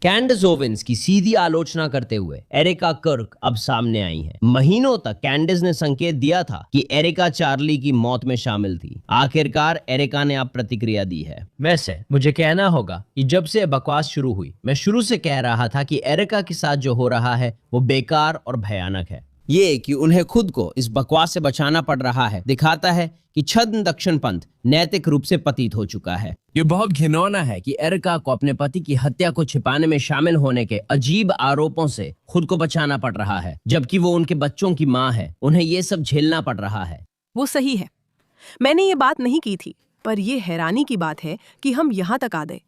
कैंडिस Owens की सीधी आलोचना करते हुए एरिका कर्क अब सामने आई है। महीनों तक कैंडिस ने संकेत दिया था कि एरिका चार्ली की मौत में शामिल थी। आखिरकार एरिका ने अब प्रतिक्रिया दी है। वैसे मुझे कहना होगा कि जब से बकवास शुरू हुई, मैं शुरू से कह रहा था कि एरिका के साथ जो हो रहा है वो बेकार और भयानक है। ये कि उन्हें खुद को इस बकवास से बचाना पड़ रहा है दिखाता है कि छद्म दक्षिण पंथ नैतिक रूप से पतित हो चुका है। ये बहुत घिनौना है कि एरिका को अपने पति की हत्या को छिपाने में शामिल होने के अजीब आरोपों से खुद को बचाना पड़ रहा है, जबकि वो उनके बच्चों की मां है। उन्हें ये सब झेलना पड़ रहा है। वो सही है, मैंने ये बात नहीं की थी, पर यह हैरानी की बात है कि हम यहाँ तक आ गए।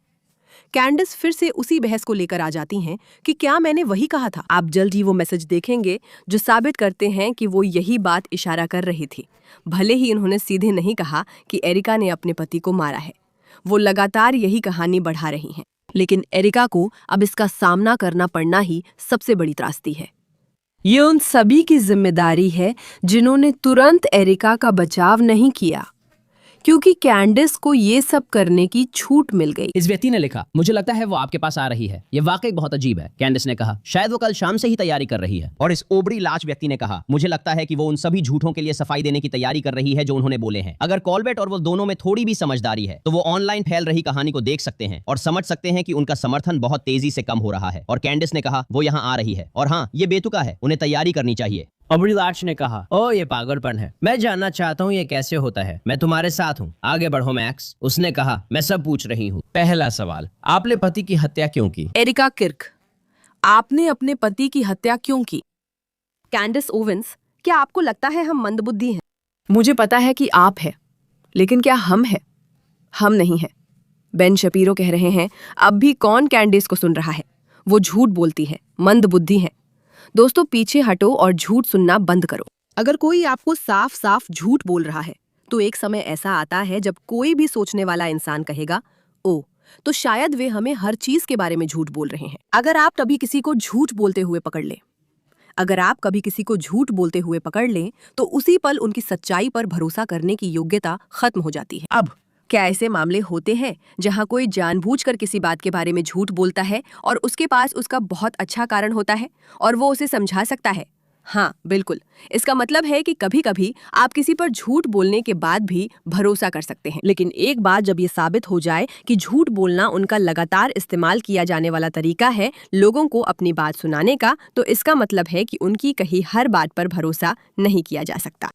कैंडिस फिर से उसी बहस को लेकर आ जाती हैं कि क्या मैंने वही कहा था। आप जल्द ही वो मैसेज देखेंगे जो साबित करते हैं कि वो यही बात इशारा कर रही थी। भले ही उन्होंने सीधे नहीं कहा कि एरिका ने अपने पति को मारा है, वो लगातार यही कहानी बढ़ा रही हैं। लेकिन एरिका को अब इसका सामना करना पड़ना ही सबसे बड़ी त्रासदी है। ये उन सभी की जिम्मेदारी है जिन्होंने तुरंत एरिका का बचाव नहीं किया, क्योंकि कैंडिस को ये सब करने की छूट मिल गई। इस व्यक्ति ने लिखा, मुझे लगता है वो आपके पास आ रही है। ये वाकई बहुत अजीब है। कैंडिस ने कहा, शायद वो कल शाम से ही तैयारी कर रही है। और इस ओबरी लाच व्यक्ति ने कहा, मुझे लगता है कि वो उन सभी झूठों के लिए सफाई देने की तैयारी कर रही है जो उन्होंने बोले हैं। अगर कॉलबेट और वो दोनों में थोड़ी भी समझदारी है तो वो ऑनलाइन फैल रही कहानी को देख सकते हैं और समझ सकते हैं कि उनका समर्थन बहुत तेजी से कम हो रहा है। और कैंडिस ने कहा, वो यहाँ आ रही है और हाँ, ये बेतुका है, उन्हें तैयारी करनी चाहिए। ओबरी लाच ने कहा, ओ ये पागलपन है, मैं जानना चाहता हूँ ये कैसे होता है। मैं तुम्हारे साथ हूँ, आगे बढ़ो मैक्स। उसने कहा, मैं सब पूछ रही हूँ। पहला सवाल, आपने पति की हत्या क्यों की? एरिका किर्क, आपने अपने पति की हत्या क्यों की? कैंडिस ओवेंस, क्या आपको लगता है हम मंदबुद्धि हैं? मुझे पता है कि आप हैं, लेकिन क्या हम हैं? हम नहीं हैं। बेन शपीरो कह रहे हैं, अब भी कौन कैंडिस को सुन रहा है? वो झूठ बोलती है, मंदबुद्धि है। दोस्तों, पीछे हटो और झूठ सुनना बंद करो। अगर कोई आपको साफ साफ झूठ बोल रहा है तो एक समय ऐसा आता है जब कोई भी सोचने वाला इंसान कहेगा, ओ, तो शायद वे हमें हर चीज के बारे में झूठ बोल रहे हैं। अगर आप कभी किसी को झूठ बोलते हुए पकड़ लें तो उसी पल उनकी सच्चाई पर भरोसा करने की योग्यता खत्म हो जाती है। अब क्या ऐसे मामले होते हैं जहां कोई जानबूझकर किसी बात के बारे में झूठ बोलता है और उसके पास उसका बहुत अच्छा कारण होता है और वो उसे समझा सकता है? हाँ, बिल्कुल। इसका मतलब है कि कभी-कभी आप किसी पर झूठ बोलने के बाद भी भरोसा कर सकते हैं, लेकिन एक बार जब ये साबित हो जाए कि झूठ बोलना उनका लगातार इस्तेमाल किया जाने वाला तरीका है लोगों को अपनी बात सुनाने का, तो इसका मतलब है कि उनकी कही हर बात पर भरोसा नहीं किया जा सकता।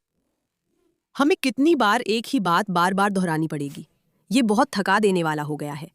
हमें कितनी बार एक ही बात बार बार दोहरानी पड़ेगी? ये बहुत थका देने वाला हो गया है।